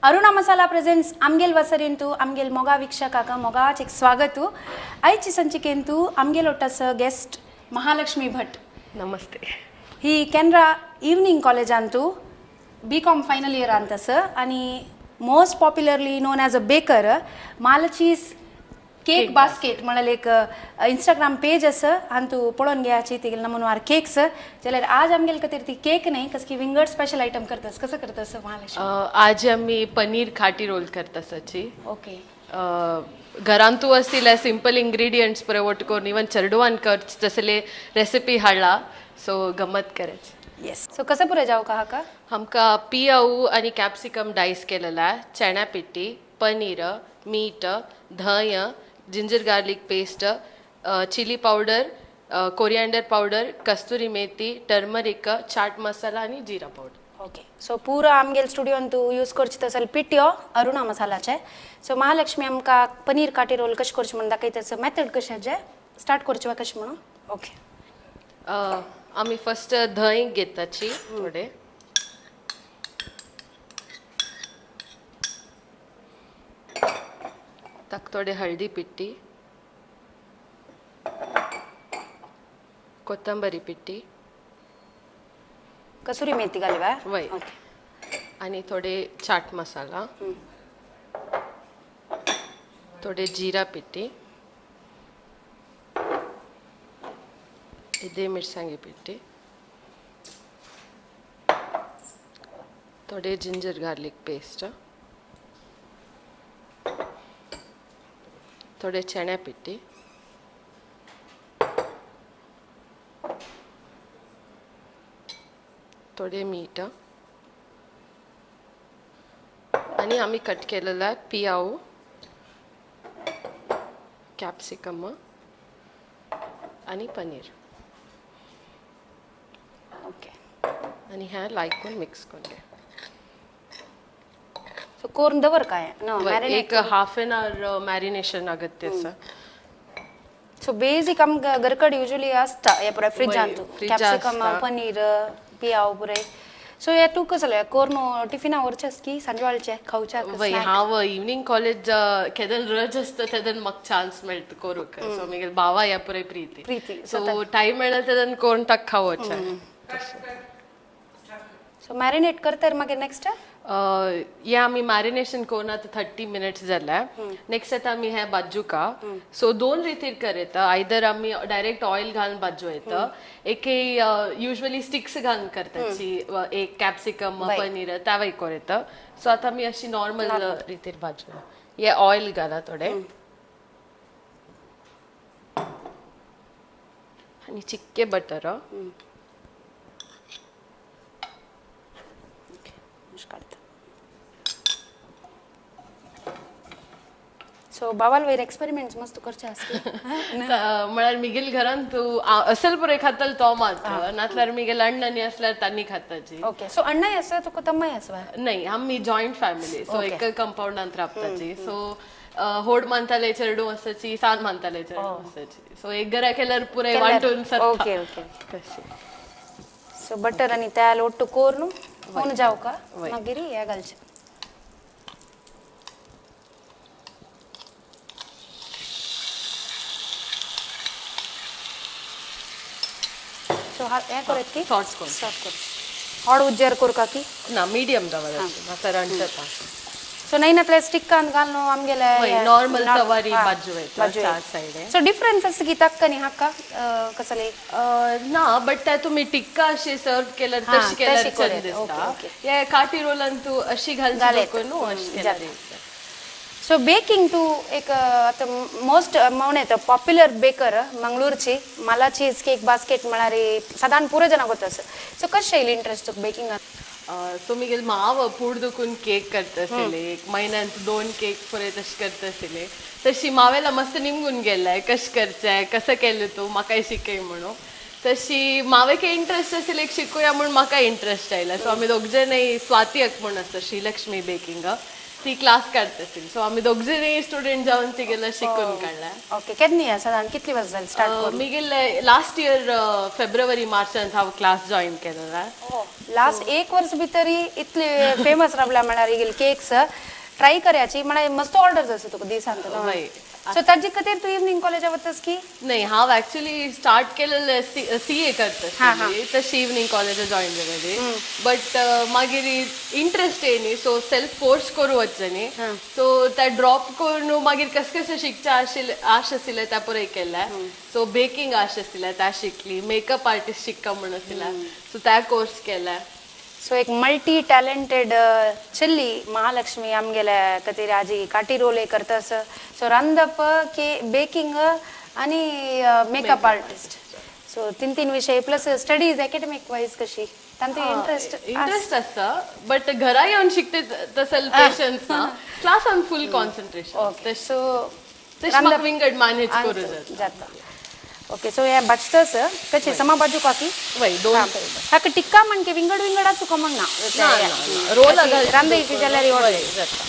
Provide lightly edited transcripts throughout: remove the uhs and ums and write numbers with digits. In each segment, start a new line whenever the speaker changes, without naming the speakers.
Aruna Masala presents ಅಮ್ಗೆಲ್ ವಸರಿಂತು ಅಮ್ಗೆಲ್ ಮೊಗ ವೀಕ್ಷಕಾಕ ಮೊಗಾಚಿಗೆ ಸ್ವಾಗತ. ಐಚಿ ಸಂಚಿಕೆಂತೂ ಅಮ್ಗೆಲ್ ಒಟ್ಟಸ ಗೆಸ್ಟ್ ಮಹಾಲಕ್ಷ್ಮಿ ಭಟ್.
ನಮಸ್ತೆ.
ही कॅनरा इवनिंग कॉलेज अंतू B.Com फायनल इयर अंतस आणि most popularly known as a baker मालचीज केक बास्केट म्हणाल एक इंस्टाग्राम पेज असं अंतू पळून घ्यायची तिघेल नमूनवार केक्स जाल्यार आज आमगेल कधी ती केक नाही कसं की विंगड स्पेशल आयटम करतस कसं करतस महालक्ष्मी?
आज आम्ही पनीर खाटी रोल करतासाची.
ओके.
घरांतू असतील सिंपल इंग्रेडियंट्स पुरे ಒಟ್ಕೊಂಡು ಇವನ್ ಚರ್ಡುವಾನ್ ಖರ್ಚು जसले रेसिपी हाडला सो गमत करायची.
येस. सो कसं पुरे जाऊ का हाका?
हमका पियाऊ आणि कॅप्सिकम डाईस केलेला, चणा पिट्टी, पनीर, मीठ, दही, ginger garlic paste, chili powder, coriander powder, कस्तुरी मेथी, टर्मरिक, चाट मसाला आणि जिरा पावडर.
ओके. सो पुरा आमगेल स्टुडिओ तू यूज करची तसल पिट्यो अरुणा मसालाचे. सो महालक्ष्मी आमका पनीर काटी रोल कशी करची म्हणून दाखयताचं मेथड कशें जे स्टार्ट करची वा कशी म्हणून. ओके.
आम्ही फर्स्ट दही घेताची थोडे, ताक थोडे हळदी पिट्टी, कोथंबरी पिट्टी,
कसुरी मेथी घालवा
वय,
ओके.
आणि थोडे चाट मसाला, थोडे जीरा पिट्टी, इदे मिरसांगी पिट्टी, थोडे जिंजर गार्लिक पेस्ट, थोडे चणा पिट्टी, थोडे मीठ आणि आम्ही कट केलेला पियाऊ, कॅप्सिकम आणि पनीर.
ओके.
आणि ह्या लायकून मिक्स करून घ्या.
सो कोर्न दवर काय नो
एक हाफ एन आवर मॅरिनेशन अगत्य असं.
सो बेसिक आम घरकड युजुअली असता हे पुरे फ्रिज आणतो कॅप्सिकम पनीर पियाव पुरे. सो हे तू कसं कोर्न टिफिनावरचेस की संजवाळचे खाऊच्या
वय हांव इवनिंग कॉलेज केदन रज असतं तेदन म्हाका चान्स मेळटा करूक. सो मिगेल बावा या पुरे प्रीती सो टाइम मेळटा तेदन कोण टाक खावोचे.
सो मॅरिनेट करता मागीर नेक्स्ट
या आम्ही मॅरिनेशन करून आता 30 मिनिट्स झाल्या. नेक्स्ट आता आम्ही हे बाजूका सो दोन रितीर करता. आयदर आम्ही डायरेक्ट ऑइल घालून बाजू येतं, एक युजली स्टिक्स घालून करताची, एक कॅप्सिकम पनीर त्यावेळी करता. सो आता मी अशी नॉर्मल रितीर बाजू हे ऑइल घाला थोडे आणि चिक्के बटर.
सो बाबाल वयर एक्सपेरिमेंट्स मस्त करचे असते.
म्हळ्यार मिगेल घरान तू असल पुरे खातल तो मात नातल्यार मिगेल अण्णानी असल्यार तांनी खाताची.
ओके. सो अण्णाय आसा तुका तम्माय आसवा?
नाही आम्ही जॉईंट फॅमिली सो एक कंपाऊंडांत राबताची. सो होड मानताले चेडू आसाची, सान मानताले चेडू आसाची. सो एक घरा केल्यार पुरे वांटून
ओके ओके. सो बटर आणि त्याला ಒಟ್ಟು कोर्न होऊन जाऊ का मागीर हे घालचे. सो हा हे करत की
सॉस कोण
कर हॉड उज्जर कर का की
ना मीडियम दवराची माका रणचता.
सो नाही ना स्टिक कान घालनो आमगेले
नॉर्मल तवारी बाजू येता चार साइड.
सो डिफरन्स असं की तक्कनी हाका कसले
ना बट त्या तुम्ही टिक्का अशी सर्व केल्यार तशी केल्यार छान दिसता. हे काटी रोलान तू अशी घालता न्हू अशी केल्यार.
सो बेकिंग तू एक आता मोस्ट म्हणून येतं पॉप्युलर बेकर मंगळूरची मला चीज केक बास्केट म्हळ्यार साधारण पुरे जण होत असं. सो कशें येयली इंटरेस्ट तुका बेकिंगात?
सो मिगेल माव फूड दुखून केक करता आसले, एक महिन्यात 2 केक पुरे तशी करता आसले. तशी मावेला मस्त निमगून गेलाय कशें करचें कसं केलें तू म्हाकाय शिकय म्हणून. तशी मावेक इंटरेस्ट असेल एक शिकूया म्हणून म्हाका इंटरेस्ट आयला. सो आम्ही दोग जण स्वाती म्हणून आसता श्रीलक्ष्मी बेकिंग ती क्लास काढतशील सो आम्ही दोघजणी स्टुडंट जाऊन ती गेलं शिकून काढला
ओके केन्नी साधारण कितली वर्स जाली स्टार्ट करून
मी गेले लास्ट इयर फेब्रुवारी मार्चांत हांव क्लास जॉईन केलेला
लास्ट एक वर्ष भितरी इतले फेमस रावला म्हळ्यार गेल केक्स ट्राय करयाची म्हळ्यार मस्त ऑर्डर्स आसा तुका दिसांत सो ताजे खातीर तू इवनिंग कॉलेजा वतस की
नाही हांव ऍक्च्युली स्टार्ट केलेलं CA करता तशी इवनिंग कॉलेज जॉईन केलेली बट मागीर इंटरेस्ट येयनी सो सेल्फ कोर्स करू वचचे न्ही सो त्या ड्रॉप करून मागीर कशें कशें शिकचे आश आशिल्लें त्या पुराय केलें सो बेकिंग आश आशिल्लें त्या शिकली मेकअप आर्टिस्ट शिकता म्हण आशिल्लें सो त्या कोर्स केलें
सो एक मल्टी टॅलेंटेड चिल्ली महालक्ष्मी आमगेले खातीर आजी काटी रोल करतस सो रांदप के बेकिंग आणि मेकअप आर्टिस्ट सो तीन विषय प्लस स्टडीज अकॅडमिक वाईज कशी तांती
इंटरेस्ट आसता बट घरा येवन शिकते तसं पेशन्स ना क्लासान फुल कॉन्सन्ट्रेशन
सो
तशें विंगड मॅनेज करू
जाता ओके सो या बचतस कशी समा बाजू काकी
वय दोन
हाका टिक्का म्हण के विंगड विंगडा तुका मग ना
रोल
रांदयची जाल्यार
जाता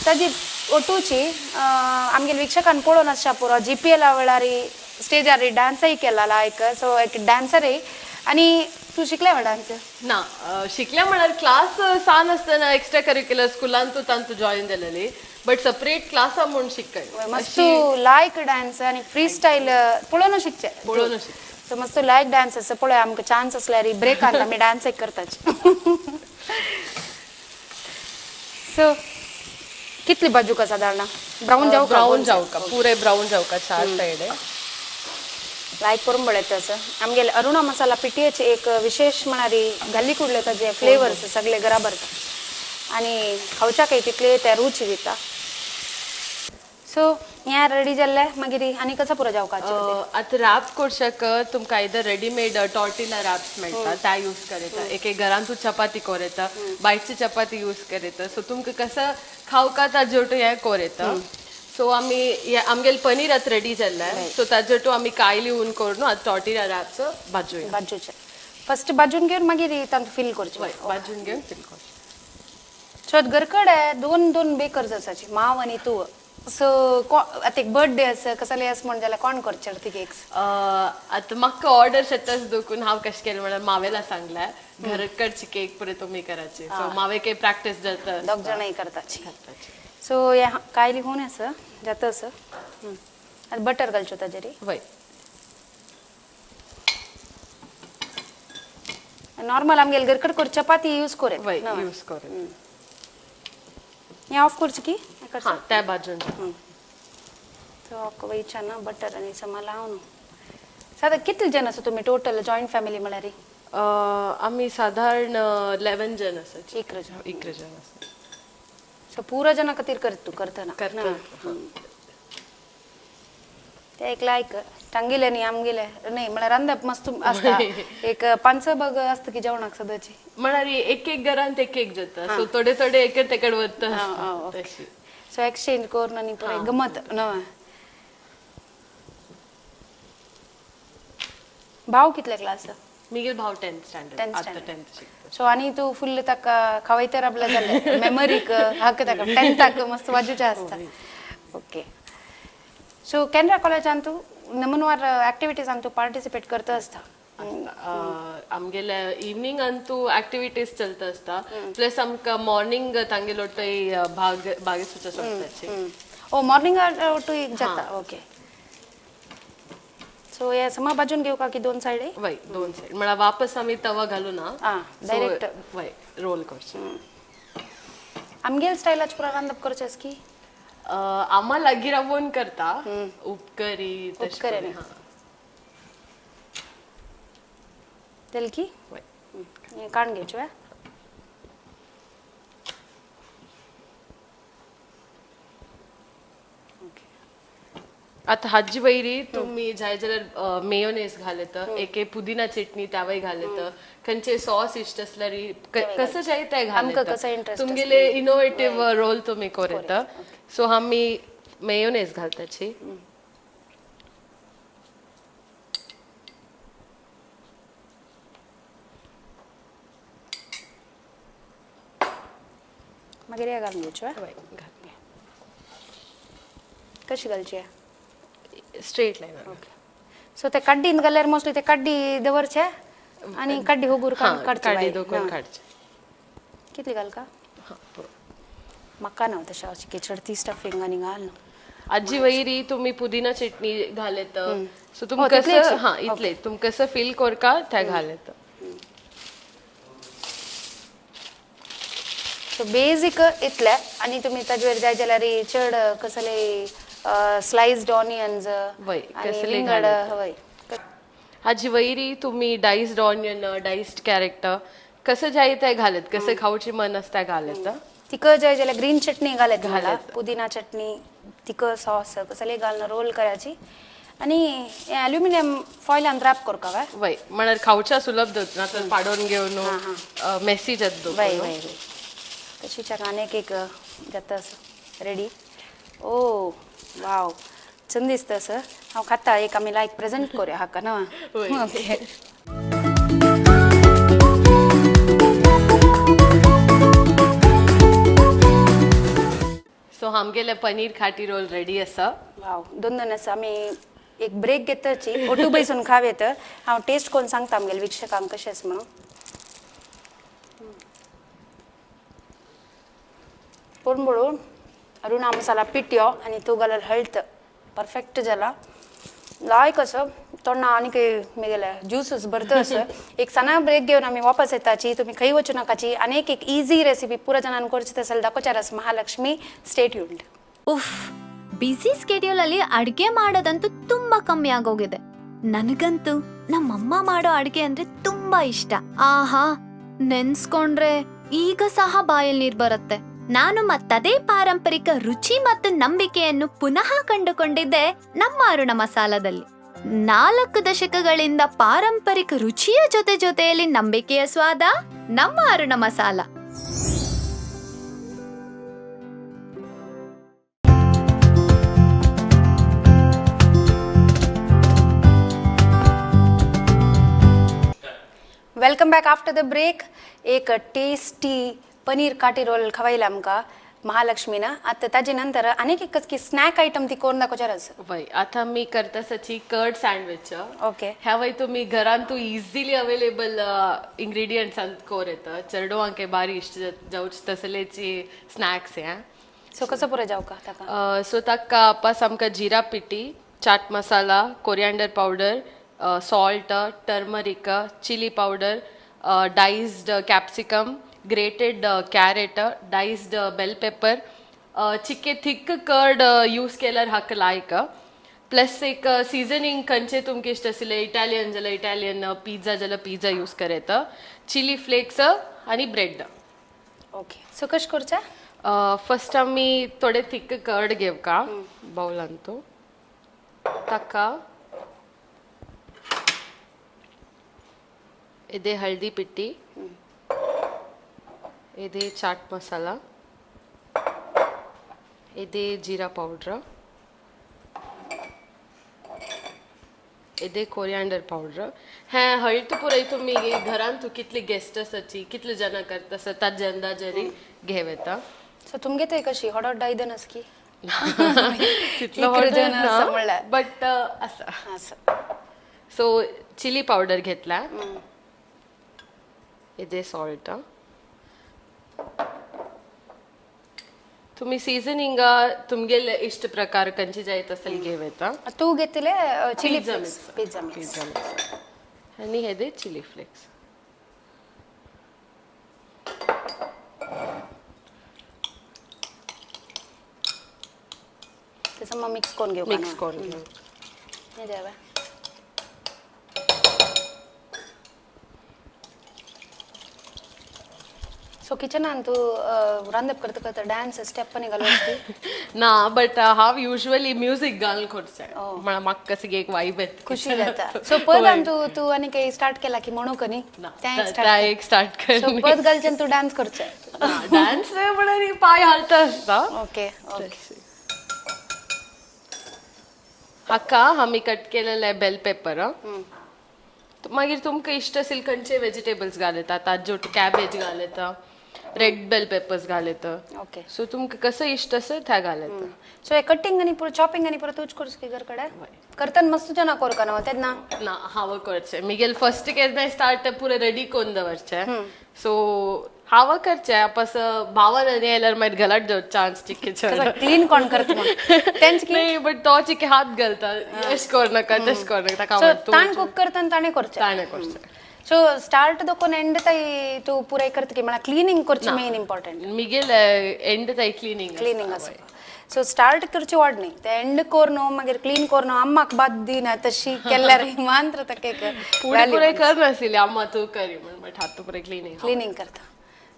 ताजी ओटूची आमगेले विक्षकान पळोवन आसता पुरो GPL वेळारी स्टेजार डान्सय केला लायक सो एक डान्सरय आणि तू शिकले वा डान्स
ना शिकल्या म्हळ्यार क्लास सान आसतना एक्स्ट्रा करिक्युलर स्कुलान तू तांतू जॉईन जालेली बट सेपरेट क्लासा म्हणून शिकय
मस्त लायक डान्स आणि फ्री स्टाईल पळोवन शिकचे
पळोवन
सो मस्त लायक डान्स आसा पळय आमकां चान्स असल्यार ब्रेक आता आमी डान्स करताची सो कितली बाजू का साधारण ब्राऊन जाऊ
का पुरे ब्राऊन जाऊ का चार साइड
लायक करून पळयत असं आमगेले अरुणा मसाला पिठयेचे एक विशेष म्हणारी घाली कुडले ताजे फ्लेवर्स सगळे बराबर आणि खावच्या काही तितले त्या रुची दिता सो ह्या रेडी जाल्ले मागीर आनी कसो पुरो जावपाचे
आतां रॅप करशाक तुमकां आयदर रेडीमेड टॉर्टिला रॅप्स मेळटा त्या यूज करता एक घरान तूं चपाती कोरयता बायची चपाती यूज करयता सो तुमकां कसं खावका ताजेवटू हें कोरयता सो आमी आमगेले पनीर आतां रेडी जाल्लें सो ताजेवटू आमी कायली ऊन करून आतां टॉर्टिला रॅप्स
बाजूचे फर्स्ट बाजून घेवन मागीर तांतूं फील करचें
बाजून घेवन फील करचें
सो घरकडे दोन बेकर्स आसाची माव आनी तूं सो आतां एक बर्थडे आसा कसले आसा म्हण जाल्यार कोण करचे ती केक्स
आतां म्हाका ऑर्डर येताच देखून हांव कशें केलें म्हळ्यार मावेला सांगलें घरकडची केक पुरे तुमी कराची सो मावे काही प्रॅक्टीस जाता
दोग जाणां करताची सो हे कायली होऊन आसा जाता असं आतां बटर घालच्यो ताजेर
वय
नॉर्मल आमगेले घरकड कर चपाती यूज करे
वय यूज करे
हे ऑफ करची की
हां त्या बाजून
तो वयच्या ना बटर आणि समा लावन साधा कितले जण आसा तुम्ही टोटल जॉईंट फॅमिली म्हळ्यार
आम्ही साधारण 11 जण आसा
इकरा
जण आसा
सो पुरा जना खातीर करतना ते एक लायक टांगिले न्ही आमगेले नाही म्हळ्यार रांदप मस्त आसता एक 5 बग आसता की जेवणाक सदाची
म्हळ्यार एक घरांत एक जाता सो थोडे थोडे एक तेकड वता
सो एक्सचेंज करून आनी पुरे गमत न भाव कितले क्लास
मिगेल भाव 10th स्टँडर्ड आता 10th शिकता
सो आनी तू फुल्ल ताका खावयतर आपल्या जाले मेमरीक हाक ताका 10th मस्त वाजूचे आसता ओके सो कॅनरा कॉलेजान तू नमनवार ऍक्टिव्हिटीजान तू पार्टिसिपेट करता आसता
आमगेले इवनिंग तू ऍक्टिव्हिटीज चलता आसता प्लस आमकां मॉर्निंग तांगेलो बागेसूच्या सोडपाची
ओ मॉर्निंग टू एक जाता ओके सो या समा बाजून घेऊ का की दोन साइड
वय दोन साइड म्हळ्यार वापस आमी तवा घालू ना
डायरेक्ट
वय रोल करचे
आमगेल स्टायलाच पुरा रांदप करचेस की
आम्हाला गिरावून करता उपकरी
उपकरी तेल की वय काढून घ्यायची वा
आता हाजी वैरी तुम्ही जाय जाल्यार मेयोनेज घालत एक पुदिना चटणी त्यावय घालत खंयचे सॉस इष्ट असल्यार कसं जाय ते घालत तुमगेले इनोवेटिव्ह रोल तुम्ही करत सो आमी मेयोनेज घालताची
मागीर हे घालून घेवच्यो
वय घाल
कशी घालची
स्ट्रेट लाईन
ओके सो ते कड्डीन घाल्यार मोस्टली ते कड्डी दवरचे आनी कड्डी होगूर काडची
काडी दोकून काडचे
कितली घाल का म्हाका ना तशें अशी खिचड ती स्टफिंग आनी घाल न्हू
आजी वैरी तुम्ही पुदिना चटणी घालत सो तुम
तितलेच?
कसं हा इतले तुम कसं फील करका त्या घालत
सो बेजीक इतले आनी तुमी ताजे वयर जाय जाल्यार चड कसले स्लाइस्ड ऑनियन्स
वय,
आनी
कसले
विंगड
घालत.
हय
आजी वैरी तुम्ही डाइस्ड ऑनियन डाइस्ड कॅरेट कसं जाय ते घालत कसं खाऊची मन असता घालत
तिखट जाय जाल्यार ग्रीन चटणी घालत
घालत.
घालत पुदिना चटणी तिखट सॉस कसले घालून रोल करायची आनी अल्युमिनियम फॉइलान रॅप करका काय
वय म्हणार खाऊच्या सुलभ दोत ना तर पाडून घेऊन मेसी जात
वय वय वय तशीच्या आनीक एक जाता रेडी ओ वाव छंद दिसता सर हांव खाता एक आमी लायक प्रेझेंट करूया हाका ना ओके
सो आमगेले पनीर खाटी रोल रेडी असा
वाव दोन आसा आमी एक ब्रेक घेतची ओटू बैसून खावे तर हांव टेस्ट करून सांगता आमगेले विक्षकांक कशें आसा म्हणून पळोवन अरुणा मसाला पिट्यो आनी तूं घालून हळद परफेक्ट जाला लायक असं तोंडा आनी मुगेले ज्यूसस भरता असं एक सना ब्रेक घेवन आमी वापस येताची तुमी खंय वचूं नाकाची आनीक एक इजी रेसिपी पुरो जनान करची तसल दाखोचारस महालक्ष्मी ಸ್ಟೇ ಟ್ಯೂನ್ಡ್
ಉಫ್ ಬಿಸಿ ಸ್ಕೆಡ್ಯೂಲ್ ಅಲ್ಲಿ ಅಡ್ಗೆ ಮಾಡೋದಂತೂ ತುಂಬಾ ಕಮ್ಮಿ ಆಗೋಗಿದೆ ನನಗಂತೂ ನಮ್ಮಮ್ಮ ಮಾಡೋ ಅಡ್ಗೆ ಅಂದ್ರೆ ತುಂಬಾ ಇಷ್ಟ ಆಹಾ ನೆನ್ಸ್ಕೊಂಡ್ರೆ ಈಗ ಸಹ ಬಾಯಲ್ಲಿ ನೀರ್ ಬರುತ್ತೆ ನಾನು ಮತ್ತದೇ ಪಾರಂಪರಿಕ ರುಚಿ ಮತ್ತು ನಂಬಿಕೆಯನ್ನು ಪುನಃ ಕಂಡುಕೊಂಡಿದ್ದೆ ನಮ್ಮ ಅರುಣ ಮಸಾಲದಲ್ಲಿ 4 ದಶಕಗಳಿಂದ ಪಾರಂಪರಿಕ ರುಚಿಯ ಜೊತೆಯಲ್ಲಿ ನಂಬಿಕೆಯ ಸ್ವಾದ ನಮ್ಮ Aruna masala
welcome back after the break एक टेस्टी पनीर काटी रोल खवायला आमकां महालक्ष्मीना आता ताजे नंतर अनेक एक की स्नॅक आयटम ती करून दाखोवचारस
वय आता मी करता सची कर्ड सँडविच
ओके
ह्या वय तुम्ही घरान तू इझिली अवेलेबल इंग्रेडियंट्स कोर येतं चरडो आंके बारी इष्ट जाऊच तसलेची स्नॅक्स या
सो कसं पुरो जाऊ का ताका
सो ताका पास आमकां जिरा पिठी chaat masala coriander powder salt turmeric chili powder diced capsicum grated carrot diced bell pepper चिक्के थिक कर्ड यूज केल्यार हाका लायक प्लस एक सीजनिंग खंयचे तुमकां इश्ट आसले इटालियन जाल्यार इटालियन पिझ्झा जाल्यार पिझ्झा यूज करत चिली फ्लेक्स आनी ब्रेड
ओके सो कशें करचें
फर्स्ट आमी थोडे थिक कर्ड घेवका बाउलान तो ताका इदे हळदी पिट्टी इदे चाट मसाला इदे जीरा पाउडर इदे कोरिएंडर पाउडर हें हळद पुराय तुमी घरान तू कितली गेस्ट आसाची कितले जाणां करता आसा ताजे अंदाजारी घेव येता
सो तुमगे ते कशी हॉट डायदन आस की
तितलो
म्हणल्यार
बट आसा
असं
सो चिली पावडर घेतला इदे सॉल्ट तुम्ही सीझनिंग तुमगेले इष्ट प्रकार खंयचे जायत असेल घेव येता
तू घेतले chilli
pizza
pizza
pizza mix आणि हे दे चिली फ्लेक्स
तसं मग मिक्स करून घेऊ
मिक्स करून
हे द्यावा सो किचनान तू रांदप करता करता डान्स स्टेप पण घालून
ना बट हांव युजली म्युझिक घालून करचें म्हळ्यार म्हाका कशी एक वायब येता
खुशी जाता सो पद तू आनी काही स्टार्ट केला की म्हणू कनी
त्या एक स्टार्ट कर
सो पद घालच्यान तू डान्स करचे
डान्स म्हळ्यार पाय हालता आसता
ओके ओके
हाका आमी कट केलेले बेल पेपर मागीर तुमकां इष्ट असेल खंयचे व्हेजिटेबल्स घालता ताज्यो कॅबेज घालता रेड बेल पेपर्स घालता
ओके
सो तुमकां कसं इश्ट आसा त्या घालता
सो हे कटिंग आनी पुरो चॉपिंग आनी पुरो तूच कोर्स की घर कಡೆ करताना मस्त तुझ्या ना कोर का ना तेच ना
ना हांव करचें मिगेल फर्स्ट केन्ना स्टार्ट पुरे रेडी करून दवरचें सो हांव करचें आपस भावान आनी आयल्यार मागीर घालत जावं चान्स चिक्केचें
क्लीन कोण करता मग तेंच की
नाही बट तो चिके हात घालता एश कर नाका तेश कर नाका ताका
सो
आवडटा
ताण कुक करताना ताणे करचे
ताणे करचें
सो स्टार्ट दोकोन एंड ताई तू पुराय करता की मला क्लीनिंग करची मेन इम्पॉर्टंट
मिगेल एंड ताई
क्लीनिंग आसा सो स्टार्ट करची वाड न्ही ते एंड कोरनो मागीर क्लीन कोरनो अम्माक बाद दिना तशी केल्यार मांत्र तके
पुढे पुरे कर नाशिल्ली अम्मा तू करी म्हण बट हात पुरे
क्लीनिंग करता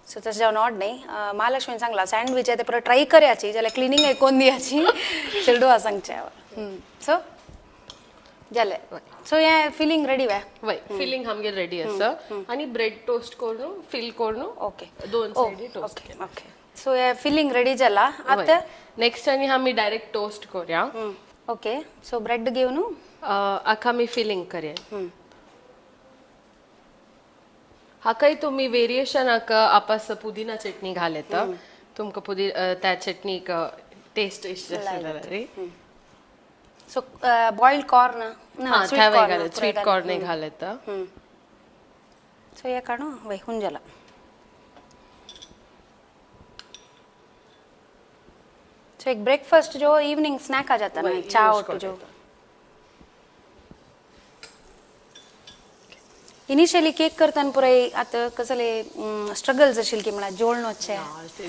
सो तशें जावन ऑड न्ही महालक्ष्मीन सांगला सँडवीच आहे ते परत ट्राय करयाची जाल्यार क्लिनिंग कोण दियाची चिरडू सांगचे सो जाले सो हे फिलिंग रेडी
वय फिलिंग आमगे रेडी आसा आनी ब्रेड टोस्ट करून फिल करून
ओके
दोन सायडी टोस्ट
ओके ओके सो हे फिलिंग रेडी जाला आता
नेक्स्ट आनी आमी डायरेक्ट टोस्ट करूया
ओके सो ब्रेड घेवन
आखा आमी फिलिंग करया हाकाय तुम्ही वेरिएशन हाका आपास पुदिना चटणी घालता तुमकां त्या चटणीक टेस्ट इश्ट आसलेली
सो बॉइल्ड कॉर्न
हां त्या घालता स्वीट कॉर्न घालता
सो हे काढू वय होऊन जाला सो एक ब्रेकफास्ट जो इवनिंग स्नॅक आ जाता ना चा ओट जो इनिशियली केक करताना पुराय आता कसले स्ट्रगल्स आशिल की मला जोडण वच्चे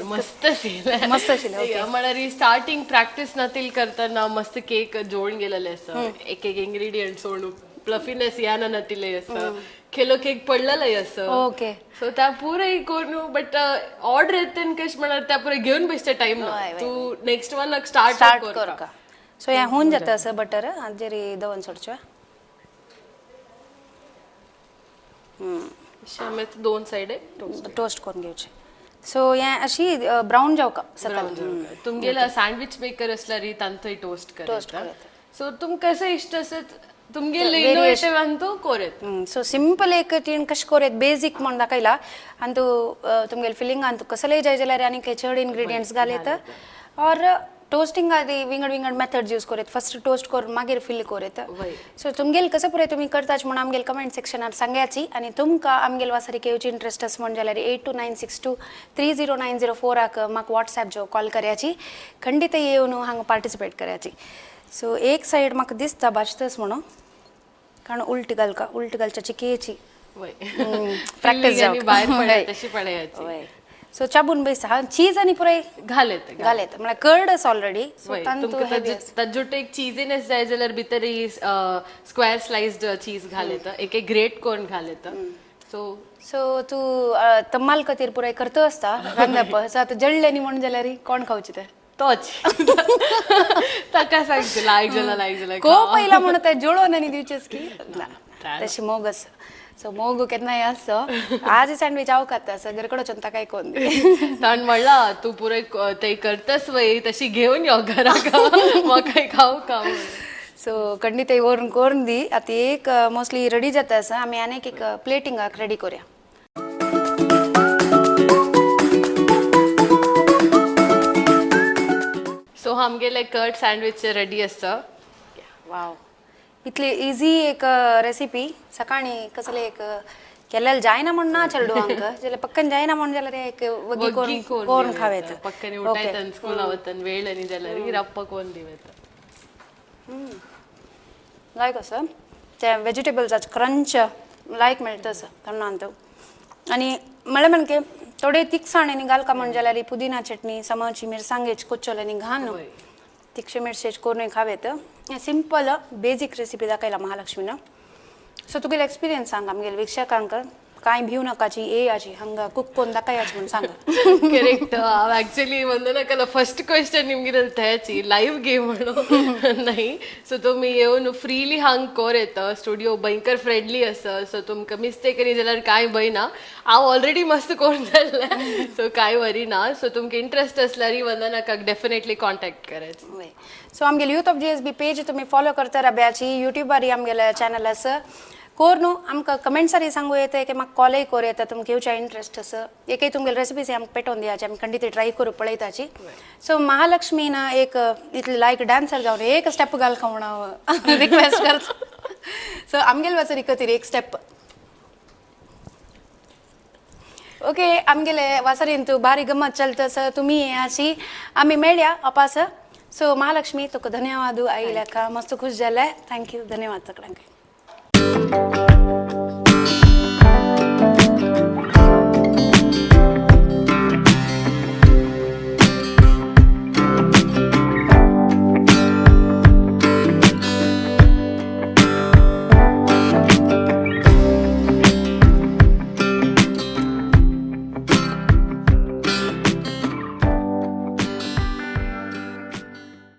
मस्त आशिल्लें
मस्त आशिल्लें
म्हळ्यार स्टार्टिंग प्रॅक्टिस नातील करतना मस्त केक जोडून गेलेले आसा एक एक इंग्रेडियंट सोडून फ्लफीनेस याना नातिले आसा केलो केक पडलेले आसा
ओके
सो त्या पुरे करून बट ऑर्डर येते कश म्हळ्यार त्या पुरे घेऊन बेसचे टाइम ना तू नेक्स्ट वन स्टार्ट
कर का सो हे होऊन जाता असं बटर आजेरी दवन सोडचो
दोन साइड
टोस्ट करून घेवचे सो हे अशी ब्राऊन जाव का सकाळी
तुमगेला सँडविच मेकर असल्यार तांतोय टोस्ट करता सो तुमकां कसं इश्ट आसत तुमगेले इनोवेटिव्ह आनी तू कोरेत
सो सिंपल एक तीन कशें कोरेत बेजीक म्हण दाखयला आनी तू तुमगेले फिलिंग आनी तू कसलेय जाय जाल्यार आनी काही चड इंग्रेडियंट्स घालयत और टोस्टिंग आदी विंगड विंगड मेथड्स यूज करेत फर्स्ट टोस्ट करून मागीर फिल करेत सो तुमगेल कसं पुरे तुम्ही करताच म्हणून आमगेल कमेंट सेक्शनार सांगायची आणि तुमकां आमगेल वासारी केवची इंट्रस्ट आसा म्हणजे जाल्यार 8296230904 हाक म्हाका व्हॉट्सॲप जो कॉल करयाची खंडित येवन हांगा पार्टिसिपेट करयाची सो एक सायड म्हाका दिसता भाजतस म्हणून कारण उलटी घालच्या चिकेची
प्रॅक्टिस तशी पडायची
सो चाबून बेस हा चीज आणि पुराय
घालत
म्हळ्यार कर्ड आसा ऑलरेडी
ताजोट एक चीजीनेस जाय जाल्यार भितर स्क्वेअर स्लाइस्ड चीज घालत एक एक ग्रेट कॉर्न घालत
सो तू तम्माल खातीर पुराय करतो आसता रांदप सो आतां जळ्ळें न्ही म्हणून जाल्यार कोण खावचे ते
तोच ताका सांगचे लायक जाला
को पहिला म्हणत आहे जोडोन आनी दिवचेच की तशी मोग आसा सो मोग केन्नाय आसो आज सँडविच हांव खाता सगळे कडच्यान ताकाय कोण
ताण म्हणला तू पुरे ते करतस वय तशी घेऊन यो घराक म्हाका खाऊ का
सो खंडी ते व्हरून करून दी आतां एक मोस्टली रेडी जाता आसा आमी आनीक एक प्लेटिंगाक रेडी करूया
सो आमगेले कर्ड सँडविच रेडी आसा
वाव इतली इजी एक रेसिपी सकाळी कसले एक केल्याला जायना म्हण ना चलडू हांक जाल्यार पक्कन जायना म्हण जाल्यार एक वगी कोरून खावेत
पक्कन उठायतन स्कूल वतन वेळ आनी जाल्यार रप्प कोण दिवेत
लायक असं त्या वेजिटेबल्साचो क्रंच लायक मेळटा असं तन्नांत आनी म्हळ्यार म्हणके थोडे तिखसाणेनी घाल का म्हण जाल्यार पुदिना चटणी समोरची मिरसांगेची कोच्चोलेनी घाल तिखशे मिरसेच करून खावेत सिंपल बेजीक रेसिपी दाखयला महालक्ष्मीनं सो तुगेले एक्सपिरियन्स सांग आमगेले विक्षकांक काय भिव नकाची याची हंगा कुक कोण दाखयाची म्हणून सांगा
करेक्ट ॲक्च्युली वंदना फर्स्ट क्वेश्चन निमगे थंयची लाईव्ह गेम म्हणून नाही सो तुमी येवन फ्रीली हांग कोरेत स्टुडिओ भयंकर फ्रेंडली आसा सो तुमकां मिस्टेक आनी जाल्यार कांय भंय ना हांव ऑलरेडी मस्त कोरून जाल्लें सो कांय वरी ना सो तुमकां इंट्रस्ट आसल्यार वंदनाकाक डेफिनेटली कॉन्टॅक्ट करायची
सो आमगेले यूथ ऑफ GSB पेज तुमी फॉलो करता राब्याची युट्यूबार आमगेले चॅनल आसा कोर न्हू आमकां कमेंट्सारी सांगू येता की म्हाका कॉलय कोर येता तुमकां येवच्या इंट्रस्ट असं एकय तुमगेले रेसिपीज आमकां पेटोवन दियाचे आमी खंडीत ट्राय करू पळयताची सो महालक्ष्मी ना एक इतले लायक डान्सर जावन एक स्टेप घाल खावण हांव रिक्वेस्ट करता सो आमगेले वासरी खातीर एक स्टेप ओके आमगेले वासरीन तूं बारी गमत चलतस तुमी अशी आमी मेळया अपास सो महालक्ष्मी तुका धन्यवाद आयिल्ल्या मस्त खूश जालें थँक्यू धन्यवाद सगळ्यांक